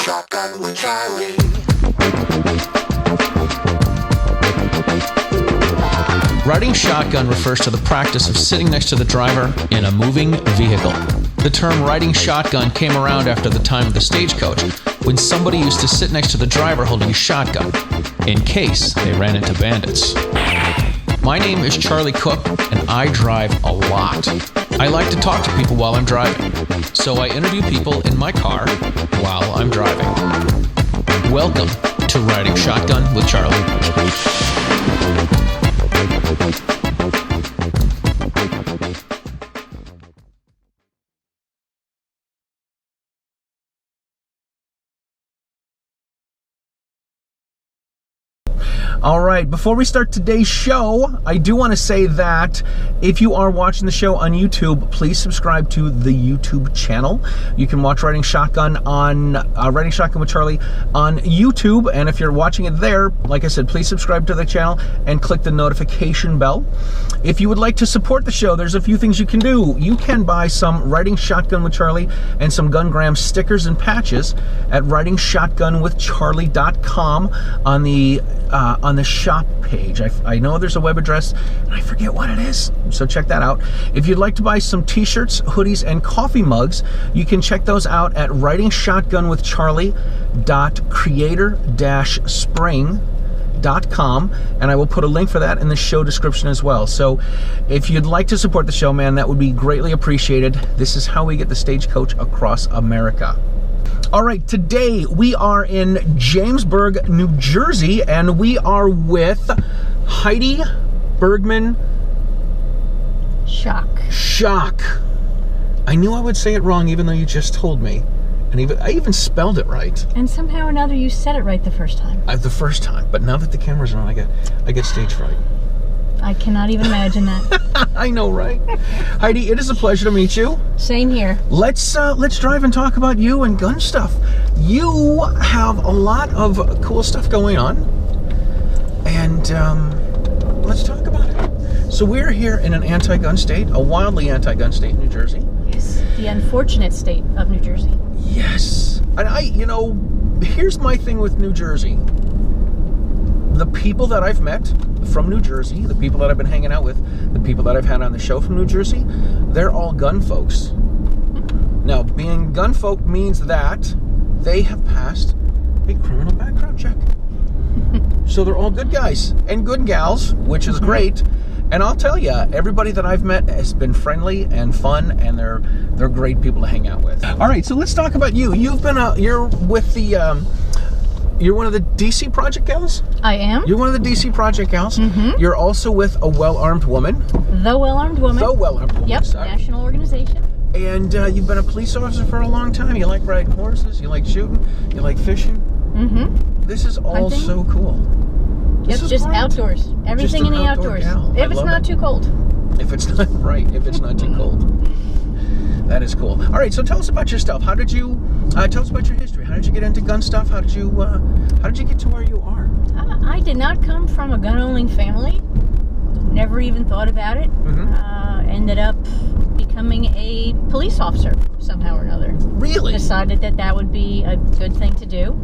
Shotgun with Charlie. Riding shotgun refers to the practice of sitting next to the driver in a moving vehicle. The term riding shotgun came around after the time of the stagecoach, when somebody used to sit next to the driver holding a shotgun, in case they ran into bandits. My name is Charlie Cook, and I drive a lot. I like to talk to people while I'm driving, so I interview people in my car while I'm driving. Welcome to Riding Shotgun with Charlie. All right, before we start today's show, I do want to say that if you are watching the show on YouTube, please subscribe to the YouTube channel. You can watch Riding Shotgun on Riding Shotgun with Charlie on YouTube, and if you're watching it there, like I said, please subscribe to the channel and click the notification bell. If you would like to support the show, there's a few things you can do. You can buy some Riding Shotgun with Charlie and some Gungram stickers and patches at ridingshotgunwithcharlie.com on the shop page. I know there's a web address, and I forget what it is, so check that out. If you'd like to buy some t-shirts, hoodies, and coffee mugs, you can check those out at ridingshotgunwithcharlie.creator-spring.com, and I will put a link for that in the show description as well. So if you'd like to support the show, man, that would be greatly appreciated. This is how we get the stagecoach across America. All right, today we are in Jamesburg, New Jersey, and we are with Heidi Bergmann-Schoch. I knew I would say it wrong, even though you just told me. And I even spelled it right. And somehow or another you said it right the first time. The first time, but now that the camera's on, I get stage fright. I cannot even imagine that. I know, right? Heidi, it is a pleasure to meet you. Same here. Let's drive and talk about you and gun stuff. You have a lot of cool stuff going on, and let's talk about it. So we're here in an anti-gun state, a wildly anti-gun state, New Jersey. Yes, the unfortunate state of New Jersey. Yes, and here's my thing with New Jersey. The people that I've met from New Jersey, the people that I've been hanging out with, the people that I've had on the show from New Jersey, they're all gun folks. Now, being gun folk means that they have passed a criminal background check. So they're all good guys and good gals, which is great. And I'll tell you, everybody that I've met has been friendly and fun, and they're great people to hang out with. All right, so let's talk about you. You're with the you're one of the DC Project gals? I am. You're one of the DC Project gals. Mm-hmm. You're also with a well-armed woman. The Well-Armed Woman. The Well-Armed Woman. Yep, sorry. National organization. And you've been a police officer for a long time. You like riding horses. You like shooting. You like fishing. Mm-hmm. This is all hunting. So cool. It's just great. Outdoors. Everything in the outdoors. Gal. If it's not too cold. If it's not right. If it's not too cold. That is cool. All right, so tell us about your stuff. How did you? Tell us about your history. How did you get into gun stuff? How did you get to where you are? I did not come from a gun-owning family. Never even thought about it. Mm-hmm. Ended up becoming a police officer somehow or another. Really? Decided that would be a good thing to do.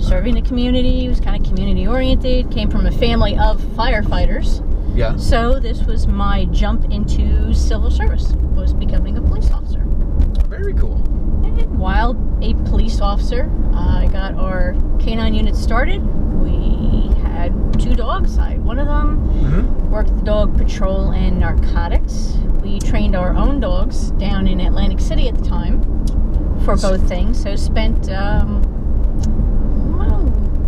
Serving the community, was kind of community-oriented. Came from a family of firefighters. Yeah. So this was my jump into civil service, was becoming a police officer. Very cool. And while a police officer, I got our canine unit started. We had 2 dogs. I had one of them. Mm-hmm. Worked the dog patrol and narcotics. We trained our own dogs down in Atlantic City at the time for both things. So spent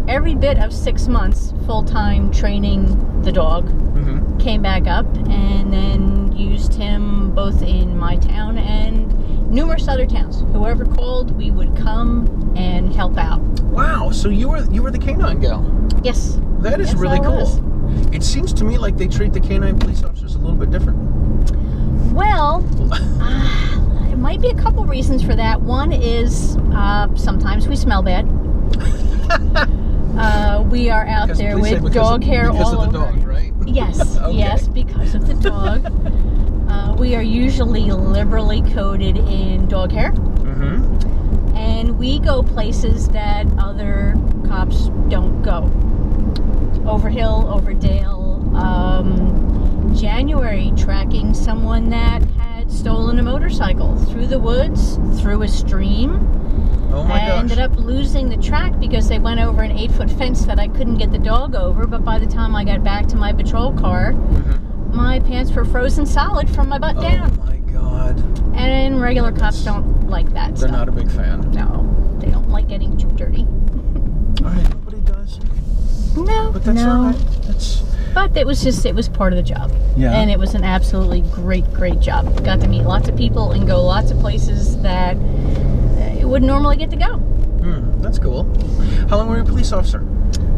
every bit of 6 months full-time training the dog. Mm-hmm. Came back up and then used him both in my town and numerous other towns. Whoever called, we would come and help out. Wow, so you were the canine gal. Yes. That is really cool. It seems to me like they treat the canine police officers a little bit different. Well, it might be a couple reasons for that. One is sometimes we smell bad. We are out there with dog hair all over. Because of the dog, right? Yes, okay. Yes, because of the dog. We are usually liberally coated in dog hair. Mm-hmm. and we go places that other cops don't go. Over hill, over dale. January, tracking someone that had stolen a motorcycle through the woods, through a stream. Oh my gosh. I ended up losing the track because they went over an 8-foot fence that I couldn't get the dog over, but by the time I got back to my patrol car, my pants were frozen solid from my butt down. Oh my God. And regular cops don't like that They're stuff. not a big fan. No, they don't like getting too dirty. All right, nobody does. No, But that's all right. But it was part of the job. Yeah. And it was an absolutely great job. Got to meet lots of people and go lots of places that you wouldn't normally get to go. That's cool. How long were you a police officer?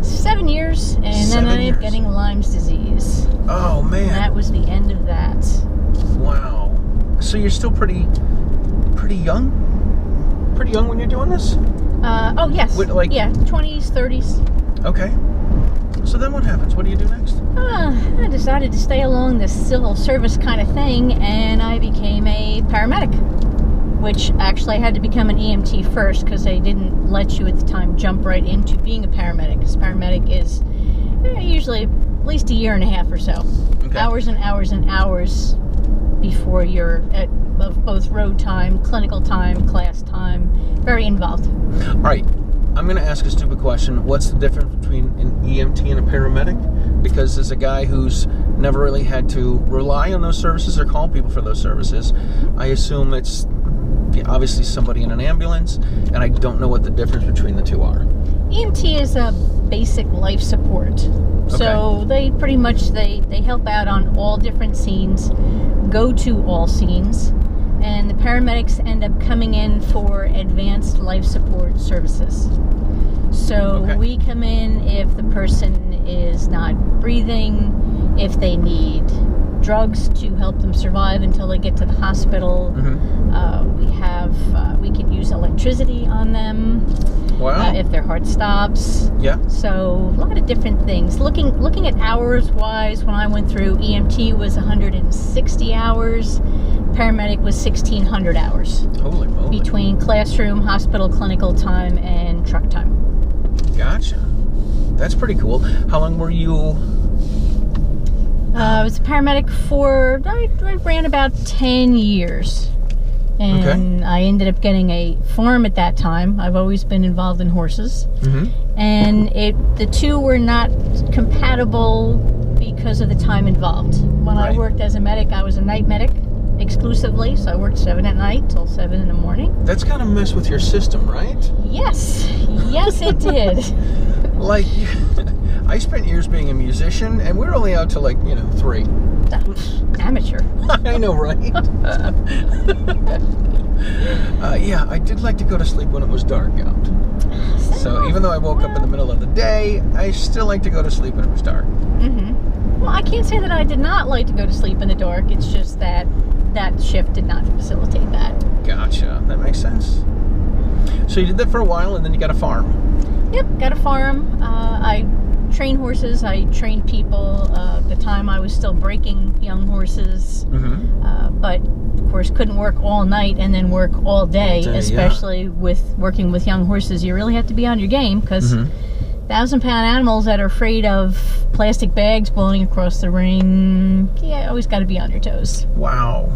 7 years, and then 7 I ended years. up getting Lyme's disease. Oh man. And that was the end of that. Wow. So you're still pretty young? Pretty young when you're doing this? Oh yes. Yeah, 20s, 30s. Okay. So then what happens? What do you do next? I decided to stay along this civil service kind of thing, and I became a paramedic. Which actually I had to become an EMT first because they didn't let you at the time jump right into being a paramedic. Because paramedic is usually at least a year and a half or so. Okay. Hours and hours and hours before you're at both road time, clinical time, class time. Very involved. All right. I'm going to ask a stupid question. What's the difference between an EMT and a paramedic? Because as a guy who's never really had to rely on those services or call people for those services, I assume it's obviously somebody in an ambulance, and I don't know what the difference between the two are. EMT is a basic life support. So they pretty much, they help out on all different scenes, go to all scenes, and the paramedics end up coming in for advanced life support services. So we come in if the person is not breathing, if they need drugs to help them survive until they get to the hospital. We can use electricity on them. Wow. If their heart stops. Yeah. So a lot of different things. Looking at hours wise, when I went through, EMT was 160 hours. Paramedic was 1,600 hours. Holy moly. Between classroom, hospital, clinical time, and truck time. Gotcha. That's pretty cool. How long were you? I was a paramedic for, I ran about 10 years. And I ended up getting a farm at that time. I've always been involved in horses. And the two were not compatible because of the time involved. When I worked as a medic, I was a night medic exclusively. So I worked 7 at night till 7 in the morning. That's gotta mess with your system, right? Yes. Yes, it did. Like, I spent years being a musician, and we were only out till 3. Amateur. I know, right? Yeah, I did like to go to sleep when it was dark out. So even though I woke up in the middle of the day, I still like to go to sleep when it was dark. Well, I can't say that I did not like to go to sleep in the dark. It's just that shift did not facilitate that. Gotcha. That makes sense. So you did that for a while, and then you got a farm. Yep, got a farm. I train horses. I trained people. At the time, I was still breaking young horses. But, of course, couldn't work all night and then work all day, especially with working with young horses. You really have to be on your game because 1,000-pound animals that are afraid of plastic bags blowing across the ring, always got to be on your toes. Wow.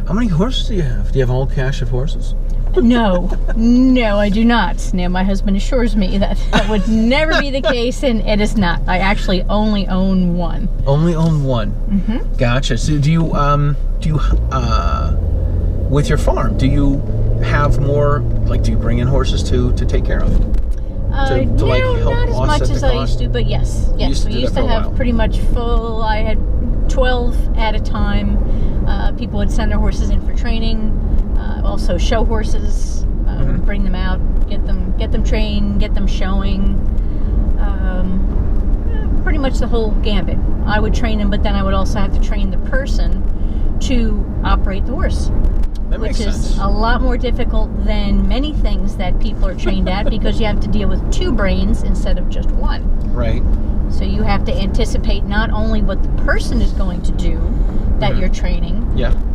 How many horses do you have? Do you have a whole cache of horses? No, I do not. Now, my husband assures me that would never be the case, and it is not. I actually only own one. Only own one? Gotcha. So do you, with your farm, do you have more, do you bring in horses to take care of? No, not as much as I used to, but yes. We used to have pretty much full, I had 12 at a time. People would send their horses in for training. Also show horses, bring them out, get them trained, get them showing. Pretty much the whole gambit. I would train them, but then I would also have to train the person to operate the horse. Which is a lot more difficult than many things that people are trained at because you have to deal with 2 brains instead of just one. Right. So you have to anticipate not only what the person is going to do that you're training,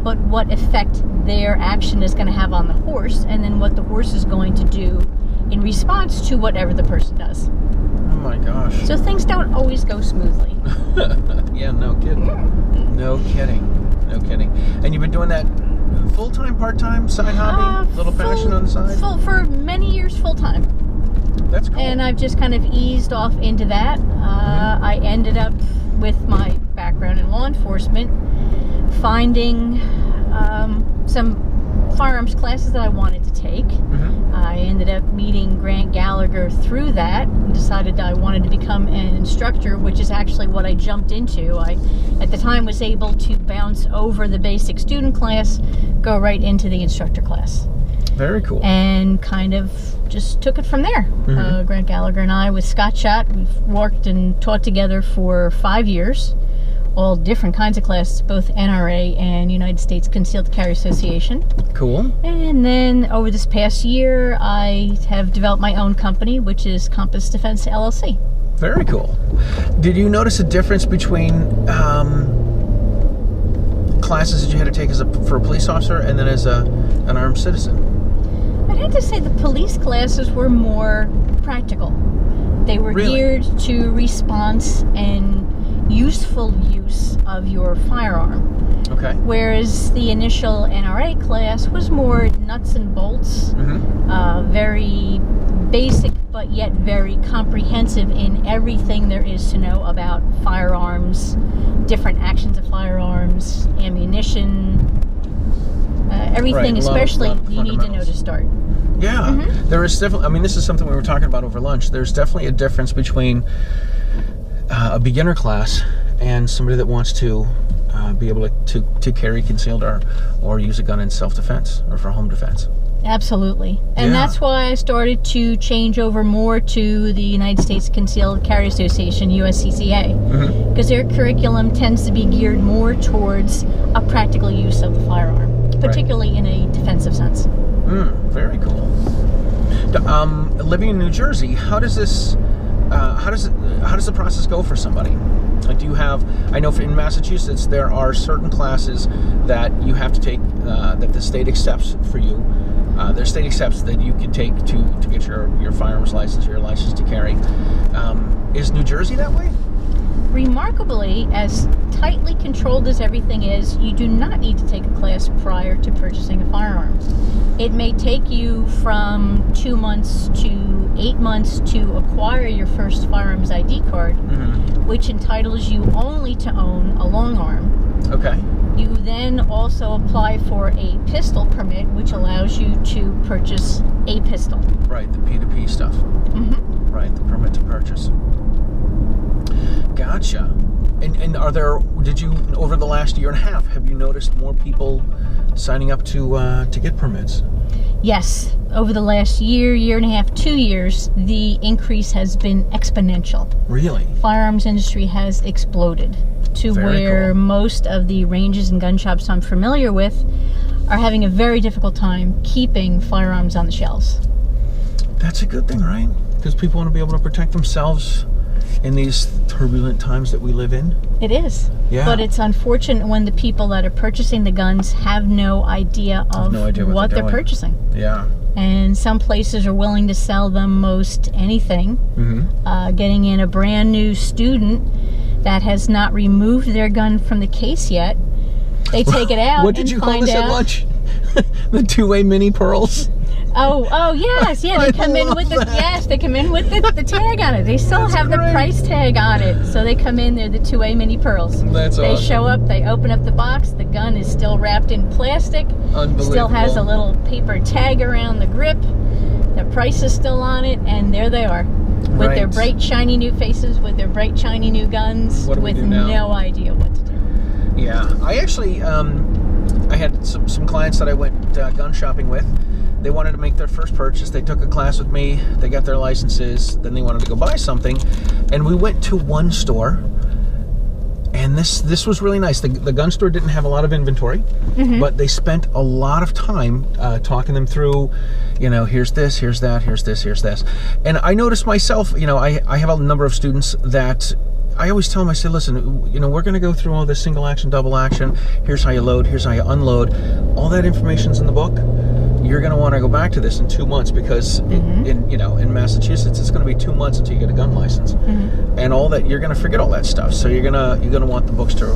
but what effect their action is going to have on the horse, and then what the horse is going to do in response to whatever the person does. Oh my gosh. So things don't always go smoothly. Yeah, no kidding. No kidding. No kidding. And you've been doing that full-time, part-time, side hobby, little passion on the side? For many years, full-time. That's cool. And I've just kind of eased off into that. I ended up, with my background in law enforcement, finding some firearms classes that I wanted to take. I ended up meeting Grant Gallagher through that and decided that I wanted to become an instructor, which is actually what I jumped into. I, at the time, was able to bounce over the basic student class, go right into the instructor class. Very cool. And kind of just took it from there. Grant Gallagher and I, with Scott Schott, we've worked and taught together for 5 years. All different kinds of classes, both NRA and United States Concealed Carry Association. Cool. And then over this past year, I have developed my own company, which is Defense LLC. Very cool. Did you notice a difference between classes that you had to take for a police officer and then as an armed citizen? I'd have to say the police classes were more practical. They were geared to response and useful use of your firearm. Okay. Whereas the initial NRA class was more nuts and bolts, very basic but yet very comprehensive in everything there is to know about firearms, different actions of firearms, ammunition, everything, right, especially you need to know to start. Yeah, there is definitely, I mean, this is something we were talking about over lunch. There's definitely a difference between a beginner class and somebody that wants to be able to carry concealed or use a gun in self-defense or for home defense. Absolutely. And that's why I started to change over more to the United States Concealed Carry Association, USCCA, because their curriculum tends to be geared more towards a practical use of the firearm, particularly in a defensive sense. Very cool. Living in New Jersey, how does the process go for somebody? Like, do you have? I know in Massachusetts there are certain classes that you have to take that the state accepts for you. There's state accepts that you can take to get your firearms license, or your license to carry. Is New Jersey that way? Remarkably, as tightly controlled as everything is, you do not need to take a class prior to purchasing a firearm. It may take you from 2 months to 8 months to acquire your first firearms ID card, which entitles you only to own a long arm. Okay. You then also apply for a pistol permit, which allows you to purchase a pistol. Right, the P2P stuff. Right, the permit to purchase. Gotcha. And did you, over the last year and a half, have you noticed more people signing up to get permits? Yes. Over the last year and a half, 2 years, the increase has been exponential. Really? Firearms industry has exploded to where most of the ranges and gun shops I'm familiar with are having a very difficult time keeping firearms on the shelves. That's a good thing, right? Because people want to be able to protect themselves in these turbulent times that we live in. It is. Yeah. But it's unfortunate when the people that are purchasing the guns have no idea of what they're purchasing. Yeah. And some places are willing to sell them most anything. Getting in a brand new student that has not removed their gun from the case yet, they take it out. What did you call this at lunch? The two-way mini pearls. Oh yes, yeah. They come in with they come in with the tag on it. They still have the price tag on it, so they come in. They're the two-way mini pearls. That's awesome. They show up. They open up the box. The gun is still wrapped in plastic. Unbelievable. Still has a little paper tag around the grip. The price is still on it, and there they are, with their bright, shiny new faces, with their bright, shiny new guns, with no idea what to do. Yeah, I actually, I had some clients that I went gun shopping with. They wanted to make their first purchase. They took a class with me. They got their licenses. Then they wanted to go buy something. And we went to one store. And this was really nice. The gun store didn't have a lot of inventory. But they spent a lot of time talking them through, here's this, here's that, here's this, here's this. And I noticed myself, I have a number of students that I always tell them, I say, listen, you know, we're going to go through all this single action, double action. Here's how you load. Here's how you unload. All that information's in the book. You're going to want to go back to this in 2 months because in Massachusetts, it's going to be 2 months until you get a gun license, and all that you're going to forget all that stuff. So you're gonna want the books to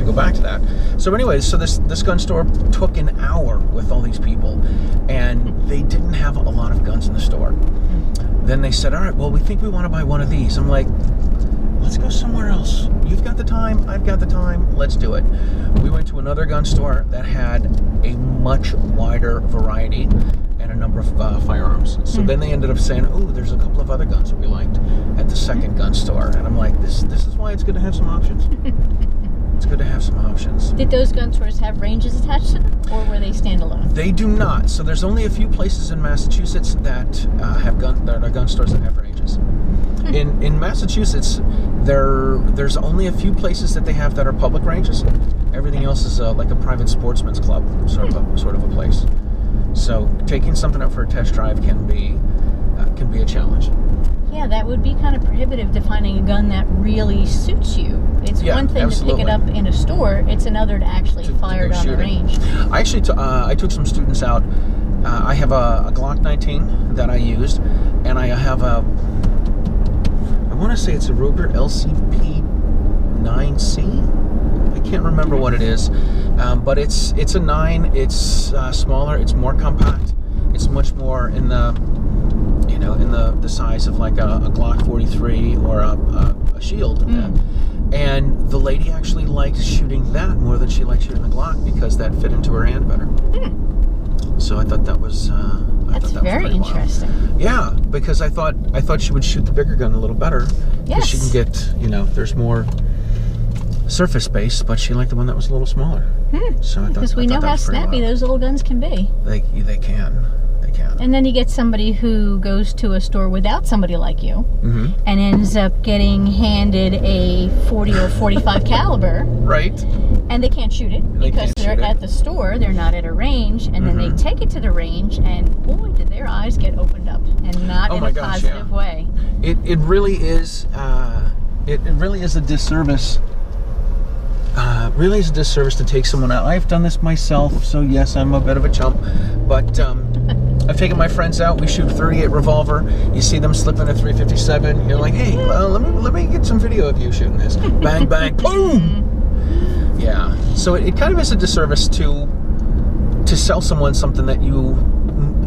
go back to that. So anyways, so this gun store took an hour with all these people, and they didn't have a lot of guns in the store. Then they said, all right, well, we think we want to buy one of these. I'm like, let's go somewhere else. You've got the time, I've got the time, let's do it. We went to another gun store that had a much wider variety and a number of firearms. So then they ended up saying, oh, there's a couple of other guns that we liked at the second gun store. And I'm like, this is why it's good to have some options. It's good to have some options. Did those gun stores have ranges attached to them, or were they standalone? They do not. So there's only a few places in Massachusetts that are gun stores that have ranges. In Massachusetts, there's only a few places that they have that are public ranges. Everything else is like a private sportsman's club sort of a place. So taking something up for a test drive can be a challenge. Yeah, that would be kind of prohibitive to finding a gun that really suits you. It's one thing to pick it up in a store. It's another to actually fire it on the range. I actually I took some students out. I have a Glock 19 that I used, and I have I want to say it's a Ruger LCP 9C. I can't remember what it is, but it's a 9. It's smaller. It's more compact. It's much more in the size of like a Glock 43 or a Shield. And the lady actually liked shooting that more than she liked shooting the Glock because that fit into her hand better. So I thought that was that's very interesting. Wild. Yeah, because I thought she would shoot the bigger gun a little better because she can get, there's more surface space, but she liked the one that was a little smaller. So I thought, because we know how snappy those little guns can be. They can. And then you get somebody who goes to a store without somebody like you and ends up getting handed a 40 or 45 caliber. Right. And they can't shoot it because they're at the store, they're not at a range, and then they take it to the range, and boy, did their eyes get opened up, and not in a positive way. It really is. It really is a disservice. Really is a disservice to take someone out. I've done this myself, so yes, I'm a bit of a chump, but I've taken my friends out. We shoot 38 revolver. You see them slipping a 357. You're like, hey, let me get some video of you shooting this. Bang, bang, boom. Yeah. So it kind of is a disservice to sell someone something that you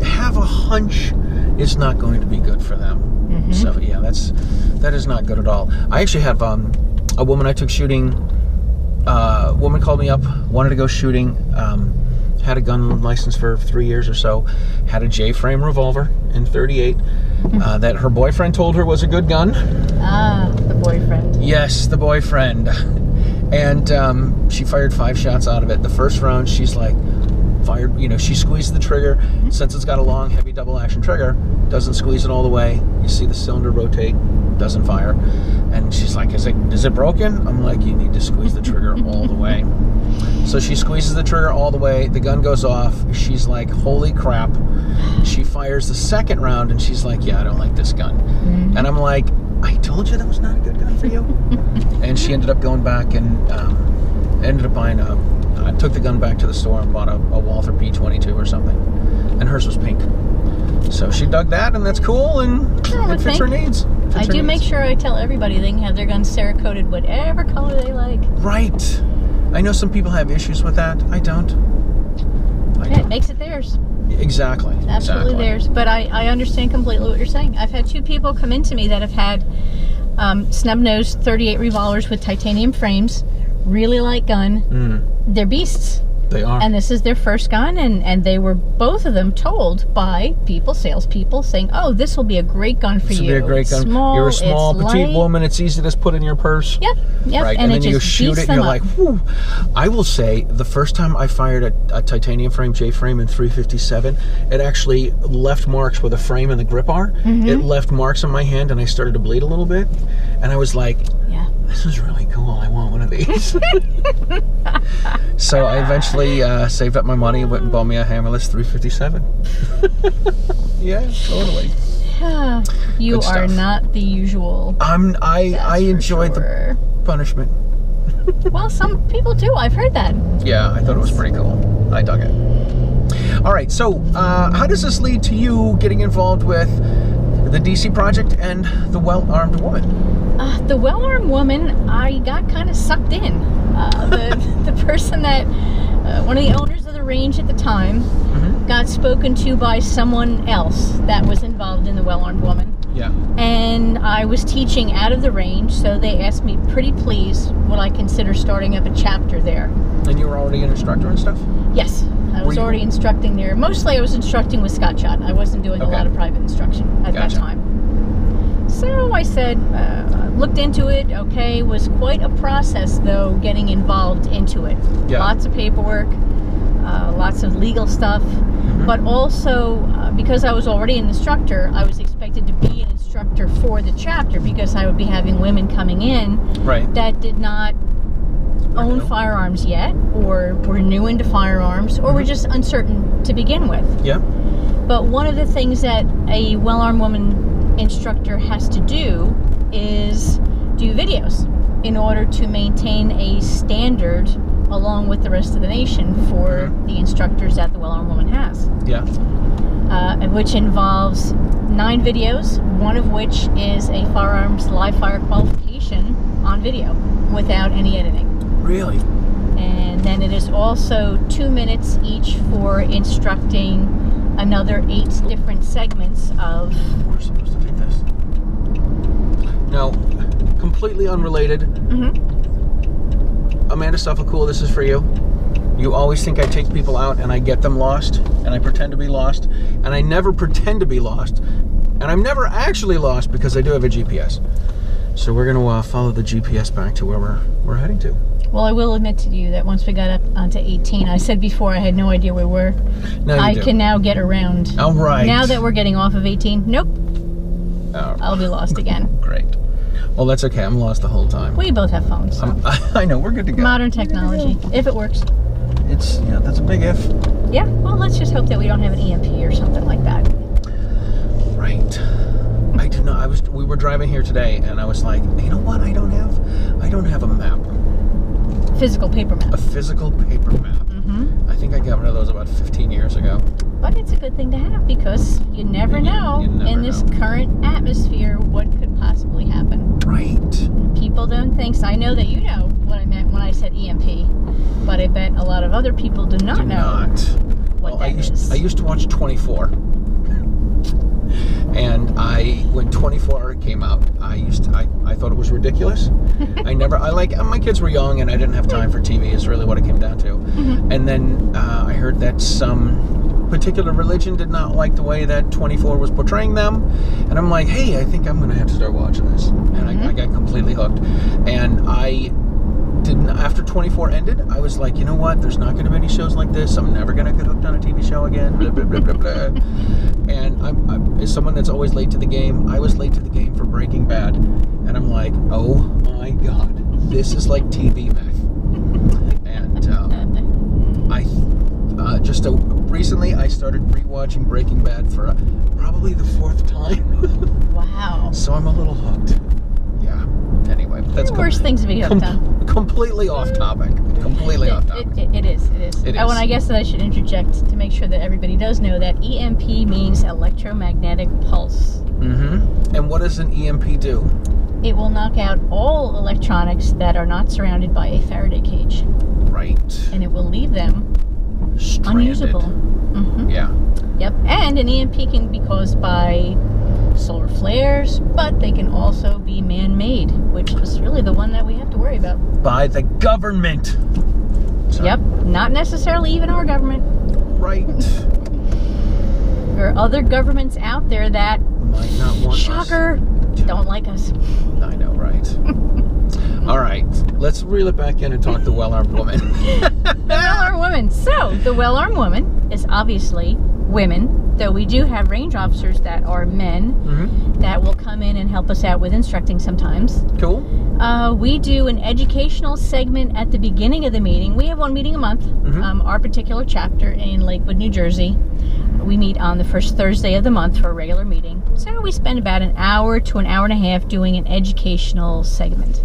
have a hunch is not going to be good for them. So yeah, that is not good at all. I actually have a woman I took shooting. A woman called me up, wanted to go shooting. Had a gun license for 3 years or so. Had a J-frame revolver in 38 that her boyfriend told her was a good gun. Ah, the boyfriend. Yes, the boyfriend. And she fired 5 shots out of it. The first round, she's like, she squeezed the trigger. Since it's got a long, heavy double action trigger, doesn't squeeze it all the way. You see the cylinder rotate, doesn't fire. And she's like, is it broken? I'm like, you need to squeeze the trigger all the way. So she squeezes the trigger all the way. The gun goes off. She's like, holy crap. She fires the second round, and she's like, yeah, I don't like this gun. And I'm like, I told you that was not a good gun for you. And she ended up going back and ended up buying I took the gun back to the store and bought a Walther P22 or something, and hers was pink. So she dug that, and that's cool, and it fits her needs. I do make sure I tell everybody they can have their guns Cerakoted whatever color they like. Right. I know some people have issues with that. I don't. It makes it theirs. Exactly. Absolutely theirs. But I understand completely what you're saying. I've had 2 people come into me that have had snub-nosed 38 revolvers with titanium frames. Really light gun. They're beasts. They are. And this is their first gun, and they were both of them told by salespeople, saying, "Oh, this will be a great gun for you. This will be a great gun. Small, you're a small, petite light. woman. It's easy to put in your purse." Yep. Right. And then you shoot it, and you're like, whew. I will say, the first time I fired a titanium frame, J-frame in 357, it actually left marks where the frame and the grip are. It left marks on my hand, and I started to bleed a little bit. And I was like, this is really cool. I want one of these. So I eventually saved up my money and went and bought me a hammerless 357. Yeah, totally. You Good are stuff. not the usual. I enjoyed the punishment. Well, some people do. I've heard that. Yeah, I thought it was pretty cool. I dug it. All right, so how does this lead to you getting involved with the DC project and the Well-Armed Woman? The Well-Armed Woman, I got kind of sucked in. The person that, one of the owners of the range at the time, got spoken to by someone else that was involved in the Well-Armed Woman. Yeah. And I was teaching out of the range, so they asked me, pretty please, would I consider starting up a chapter there? And you were already an instructor and stuff? Yes, I was already instructing there. Mostly I was instructing with Scott Shot. I wasn't doing a lot of private instruction at that time. So I said, looked into it, okay, was quite a process though, getting involved into it. Yeah. Lots of paperwork, lots of legal stuff, but also because I was already an instructor, I was expected to be an instructor for the chapter because I would be having women coming in that did not own firearms yet, or were new into firearms, or were just uncertain to begin with. Yeah. But one of the things that a Well-Armed Woman instructor has to do is do videos in order to maintain a standard along with the rest of the nation for the instructors that the Well-Armed Woman has. Yeah. Which involves 9 videos, one of which is a firearms live fire qualification on video without any editing. Really? And then it is also 2 minutes each for instructing another 8 different segments of... We're supposed to take this. Now, completely unrelated. Amanda Suffolcool, this is for you. You always think I take people out and I get them lost, and I pretend to be lost, and I never pretend to be lost, and I'm never actually lost because I do have a GPS. So we're going to follow the GPS back to where we're heading to. Well, I will admit to you that once we got up onto 18, I said before I had no idea where we were. I can now get around. All right. Now that we're getting off of 18, nope. I'll be lost again. Great. Well, that's okay. I'm lost the whole time. We both have phones. So. I know. We're good to go. Modern technology, if it works. It's, that's a big if. Yeah. Well, let's just hope that we don't have an EMP or something like that. Right. I did not. We were driving here today, and I was like, you know what? I don't have a map. Physical paper map. A physical paper map. I think I got rid of those about 15 years ago. But it's a good thing to have because you never know in this current atmosphere what could possibly happen. Right. People don't think so. I know that you know what I meant when I said EMP, but I bet a lot of other people do not know what that is. I used to watch 24. And when 24 came out, I thought it was ridiculous. My kids were young and I didn't have time for TV is really what it came down to. And then I heard that some particular religion did not like the way that 24 was portraying them. And I'm like, hey, I think I'm going to have to start watching this. And I got completely hooked. And I didn't, after 24 ended, I was like, you know what? There's not going to be any shows like this. I'm never going to get hooked on a TV show again. Blah, blah, blah, blah, blah. And I'm as someone that's always late to the game, I was late to the game for Breaking Bad. And I'm like, oh my God, this is like TV, man. And recently I started rewatching Breaking Bad for probably the 4th time. Wow. So I'm a little hooked. Yeah. Anyway, that's worst things to be hooked on. Completely off topic. Completely off topic. It is. Oh, and I guess that I should interject to make sure that everybody does know that EMP means electromagnetic pulse. And what does an EMP do? It will knock out all electronics that are not surrounded by a Faraday cage. Right. And it will leave them stranded. Unusable. Yeah. Yep. And an EMP can be caused by solar flares, but they can also be man-made, which is really the one that we have to worry about. By the government. Sorry. Yep. Not necessarily even our government. Right. There are other governments out there that might not want shocker, don't like us. I know, right? All right, let's reel it back in and talk the Well-Armed Woman. The Well-Armed Woman. So, the Well-Armed Woman is obviously women, though we do have range officers that are men that will come in and help us out with instructing sometimes. Cool. We do an educational segment at the beginning of the meeting. We have one meeting a month, our particular chapter in Lakewood, New Jersey. We meet on the first Thursday of the month for a regular meeting. So we spend about an hour to an hour and a half doing an educational segment.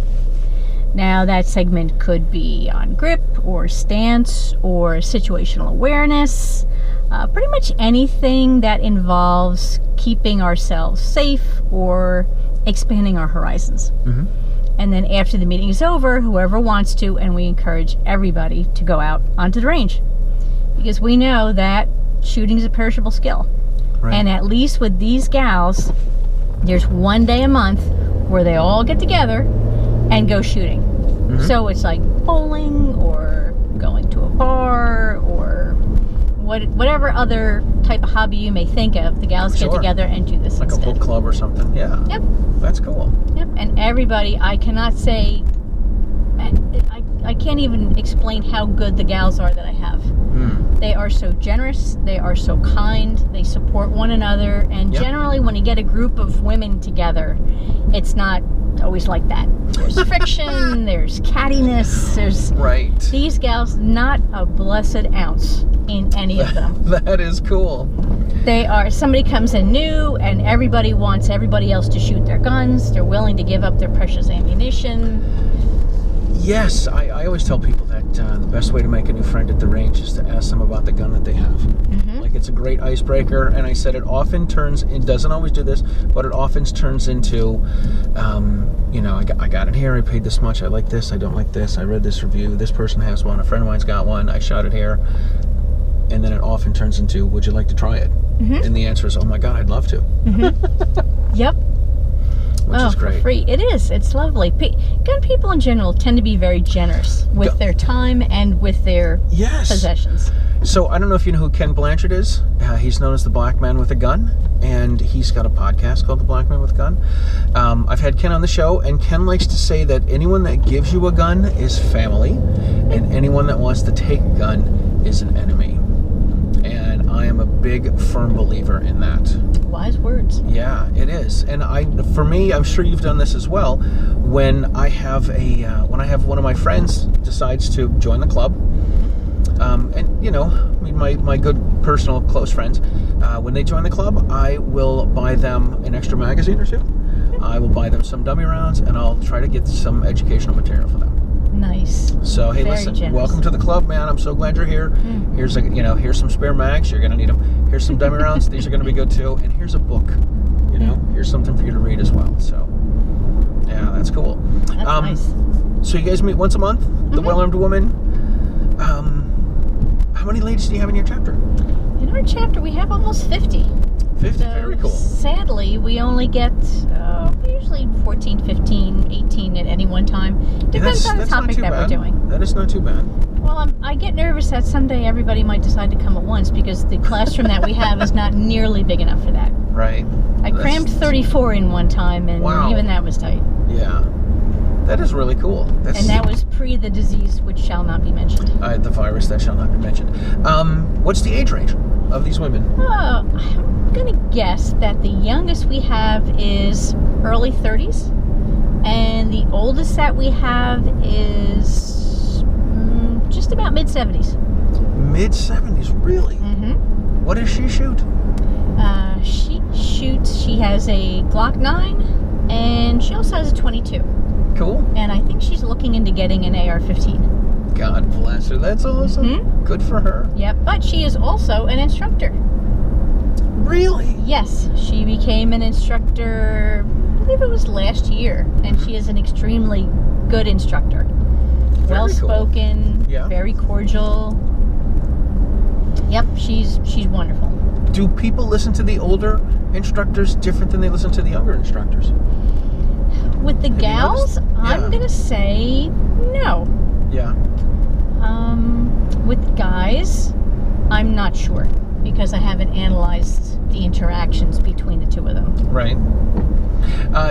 Now that segment could be on grip or stance or situational awareness, pretty much anything that involves keeping ourselves safe or expanding our horizons. Mm-hmm. And then after the meeting is over, whoever wants to, and we encourage everybody to go out onto the range. Because we know that shooting is a perishable skill. Right. And at least with these gals, there's one day a month where they all get together and go shooting. Mm-hmm. So it's like bowling or going to a bar or whatever other type of hobby you may think of. The gals get together and do this like instead. A book club or something. Yeah. Yep. That's cool. Yep. And everybody, I cannot say, I can't even explain how good the gals are that I have. Mm. They are so generous. They are so kind. They support one another. And generally, when you get a group of women together, it's not always like that. There's friction. There's cattiness. There's these gals, not a blessed ounce in any of them. That is cool. They are, somebody comes in new and everybody wants everybody else to shoot their guns. They're willing to give up their precious ammunition. Yes, I always tell people that the best way to make a new friend at the range is to ask them about the gun that they have. Mm-hmm. Like, it's a great icebreaker, and I said it doesn't always do this, but it often turns into, I got it here, I paid this much, I like this, I don't like this, I read this review, this person has one, a friend of mine's got one, I shot it here, and then it often turns into, would you like to try it? Mm-hmm. And the answer is, oh my God, I'd love to. Mm-hmm. Yep. Which is great. For free. It is. It's lovely. Gun people in general tend to be very generous with their time and with their possessions. So I don't know if you know who Ken Blanchard is. He's known as the Black Man with a Gun, and he's got a podcast called The Black Man with a Gun. I've had Ken on the show, and Ken likes to say that anyone that gives you a gun is family, and anyone that wants to take a gun is an enemy. And I am a big, firm believer in that. Wise words. Yeah, it is. And for me, I'm sure you've done this as well. When I have one of my friends decides to join the club, my good personal close friends, when they join the club, I will buy them an extra magazine or two. I will buy them some dummy rounds, and I'll try to get some educational material for them. Nice. So hey, Very listen, generous. Welcome to the club, man. I'm so glad you're here. Mm. Here's some spare mags. You're gonna need them. Here's some dummy rounds. These are gonna be good too. And here's a book. Here's something for you to read as well. So yeah, that's cool. That's nice. So you guys meet once a month. The Well-Armed Woman. How many ladies do you have in your chapter? In our chapter, we have almost 50. 50, so very cool. Sadly, we only get usually 14, 15, 18 at any one time. Depends on the topic that we're doing. That is not too bad. Well, I get nervous that someday everybody might decide to come at once because the classroom that we have is not nearly big enough for that. Right. I crammed 34 in one time, and even that was tight. Yeah. That is really cool. And that was pre the disease which shall not be mentioned. The virus that shall not be mentioned. What's the age range of these women? I'm going to guess that the youngest we have is early 30s. And the oldest that we have is just about mid-70s. Mid-70s? Really? Mm-hmm. What does she shoot? She has a Glock 9, and she also has a 22. Cool. And I think she's looking into getting an AR-15. God bless her. That's awesome. Mm-hmm. Good for her. Yep. But she is also an instructor. Really? Yes. She became an instructor, I believe it was last year. And she is an extremely good instructor. Well-spoken, cool. Very cordial. Yep. She's wonderful. Do people listen to the older instructors different than they listen to the younger instructors? With the gals, I'm going to say no. Yeah. With guys, I'm not sure because I haven't analyzed the interactions between the two of them. Right.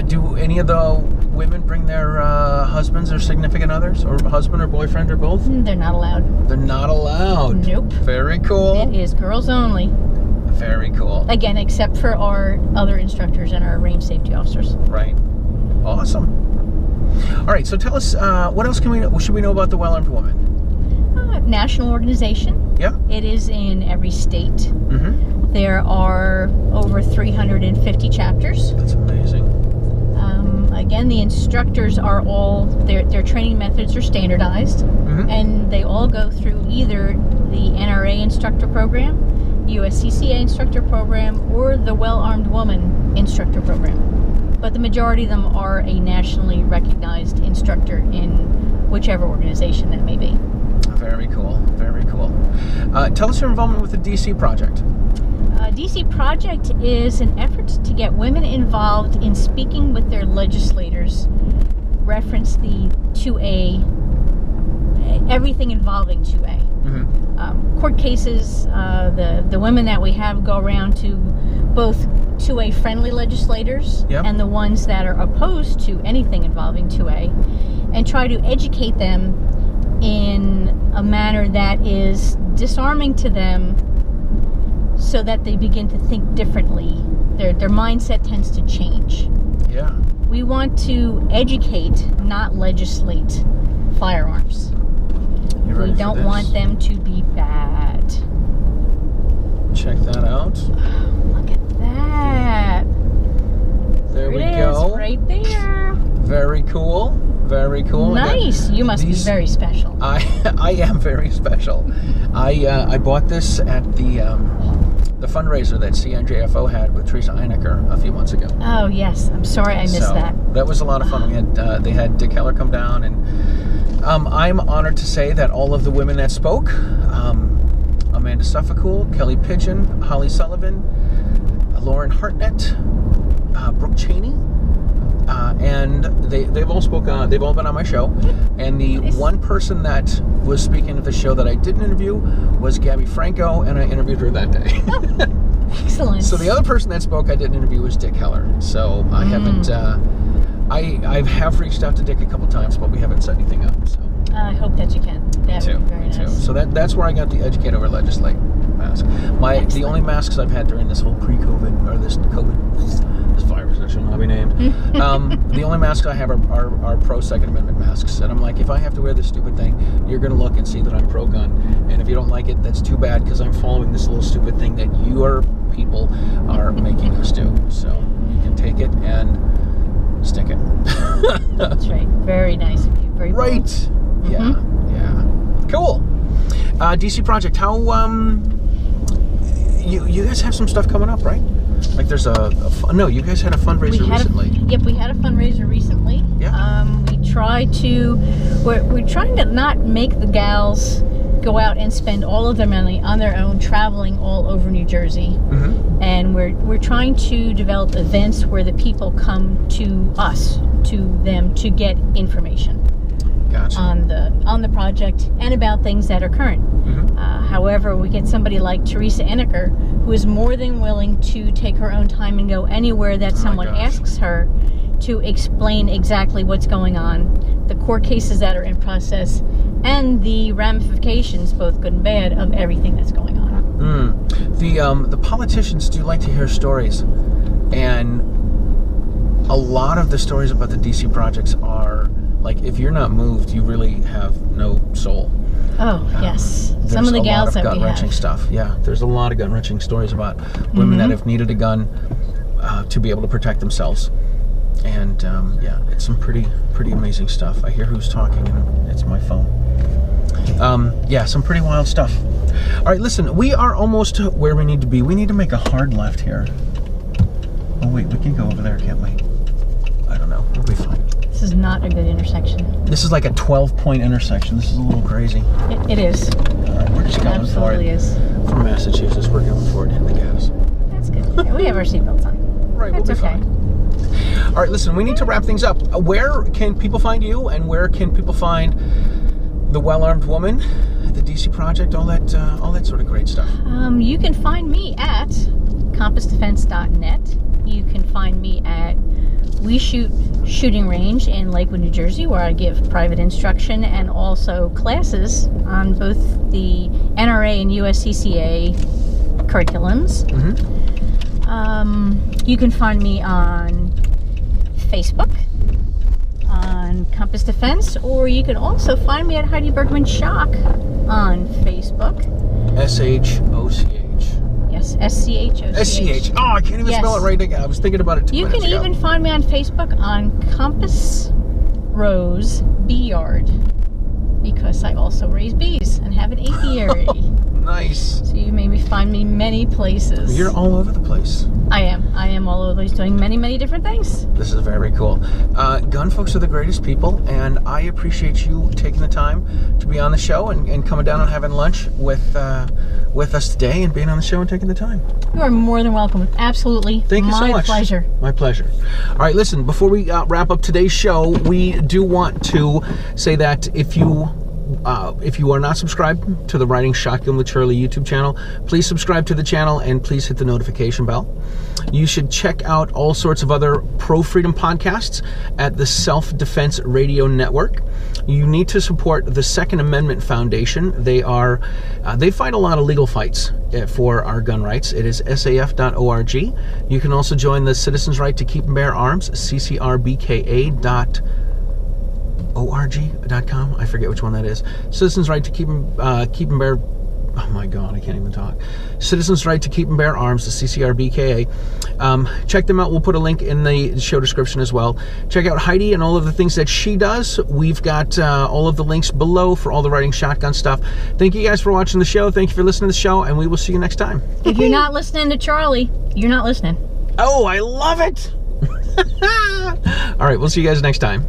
Do any of the women bring their husbands or significant others, or husband or boyfriend or both? They're not allowed. They're not allowed? Nope. Very cool. It is girls only. Very cool. Again, except for our other instructors and our range safety officers. Right. Awesome. All right, so tell us, what else should we know about the Well-Armed Woman? national organization. Yeah. It is in every state. Mm-hmm. There are over 350 chapters. That's amazing. Again, the instructors are all, their training methods are standardized, and they all go through either the NRA instructor program, USCCA instructor program, or the Well-Armed Woman instructor program. But the majority of them are a nationally recognized instructor in whichever organization that may be. Very cool. Very cool. Tell us your involvement with the DC project. DC Project is an effort to get women involved in speaking with their legislators, reference the 2A, everything involving 2A. Court cases, the women that we have go around to both 2A friendly legislators and the ones that are opposed to anything involving 2A, and try to educate them in a manner that is disarming to them, so that they begin to think differently. Their mindset tends to change. Yeah. We want to educate, not legislate firearms. We don't want them to be bad. Check that out. Look at that. There we it go. Is, right there. Very cool. Very cool. Nice. You must be very special. I am very special. I bought this at the fundraiser that CNJFO had with Teresa Einecker a few months ago. Oh yes, I'm sorry I missed that. That was a lot of fun. We had they had Dick Heller come down, and I'm honored to say that all of the women that spoke, Amanda Suffolcool, Kelly Pigeon, Holly Sullivan, Lauren Hartnett, Brooke Cheney, and they've all spoken. They've all been on my show, and the one person that was speaking at the show that I didn't interview was Gabby Franco, and I interviewed her that day. Excellent. So the other person that spoke I didn't interview was Dick Heller. So I haven't. I have reached out to Dick a couple times, but we haven't set anything up. So I hope that you can. That would be very nice. So that's where I got the educate over legislate mask. The only masks I've had during this whole pre-COVID or this virus that should not be named. The only masks I have are pro Second Amendment masks, and I'm like, if I have to wear this stupid thing, you're going to look and see that I'm pro gun, and if you don't like it, that's too bad, because I'm following this little stupid thing that your people are making us do. So you can take it and stick it. That's right. Very nice of you. Very right. Bold. Yeah. Cool. DC Project. How you guys have some stuff coming up, right? Like there's you guys had a fundraiser recently. We had a fundraiser recently. Yeah. We're trying to not make the gals go out and spend all of their money on their own traveling all over New Jersey. And we're trying to develop events where the people come to us, to them, to get information. Gotcha. on the project and about things that are current. However, we get somebody like Teresa Einecker, who is more than willing to take her own time and go anywhere that someone asks her to explain exactly what's going on, the court cases that are in process, and the ramifications, both good and bad, of everything that's going on. The politicians do like to hear stories, and a lot of the stories about the DC projects are like, if you're not moved, you really have no soul. Oh, yes. Some of the gals that we have. There's a lot of gut-wrenching stuff. Yeah, there's a lot of gut-wrenching stories about women that have needed a gun to be able to protect themselves. And, it's some pretty amazing stuff. I hear who's talking, and it's my phone. Some pretty wild stuff. All right, listen, we are almost where we need to be. We need to make a hard left here. Oh, wait, we can go over there, can't we? I don't know. We'll be fine. This is not a good intersection. This is like a 12-point intersection. This is a little crazy. It is. All right, we're just going for it. Absolutely is. From Massachusetts, we're going for it in the gas. That's good. Yeah, we have our seatbelts on. Right, That's we'll be fine. All right, listen, we need to wrap things up. Where can people find you, and where can people find the Well-Armed Woman, the DC Project, all that sort of great stuff? You can find me at compassdefense.net. You can find me at We Shoot Shooting Range in Lakewood, New Jersey, where I give private instruction and also classes on both the NRA and USCCA curriculums. You can find me on Facebook, on on Compass Defense, or you can also find me at Heidi Bergmann-Schoch on Facebook. SHOCH. Yes, SCHOCH. SCH. Oh, I can't even spell it right again. I was thinking about it 2 minutes ago. You can even find me on Facebook on Compass Rose Bee Yard, because I also raise bees and have an apiary. Nice. So you may find me many places. You're all over the place. I am all over the place doing many, many different things. This is very cool. Gun folks are the greatest people, and I appreciate you taking the time to be on the show and coming down and having lunch with us today and being on the show and taking the time. You are more than welcome. Absolutely. Thank you so much. My pleasure. My pleasure. All right, listen, before we wrap up today's show, we do want to say that if you are not subscribed to the Riding Shotgun with Charlie YouTube channel, please subscribe to the channel and please hit the notification bell. You should check out all sorts of other pro-freedom podcasts at the Self-Defense Radio Network. You need to support the Second Amendment Foundation. They fight a lot of legal fights for our gun rights. It is saf.org. You can also join the Citizens' Right to Keep and Bear Arms, ccrbka.org.com. I forget which one that is. Citizens' Right to Keep and Bear. Oh my God, I can't even talk. Citizens' Right to Keep and Bear Arms, the CCRBKA. Check them out. We'll put a link in the show description as well. Check out Heidi and all of the things that she does. We've got all of the links below for all the Riding Shotgun stuff. Thank you guys for watching the show. Thank you for listening to the show, and we will see you next time. If you're not listening to Charlie, you're not listening. Oh, I love it. All right, we'll see you guys next time.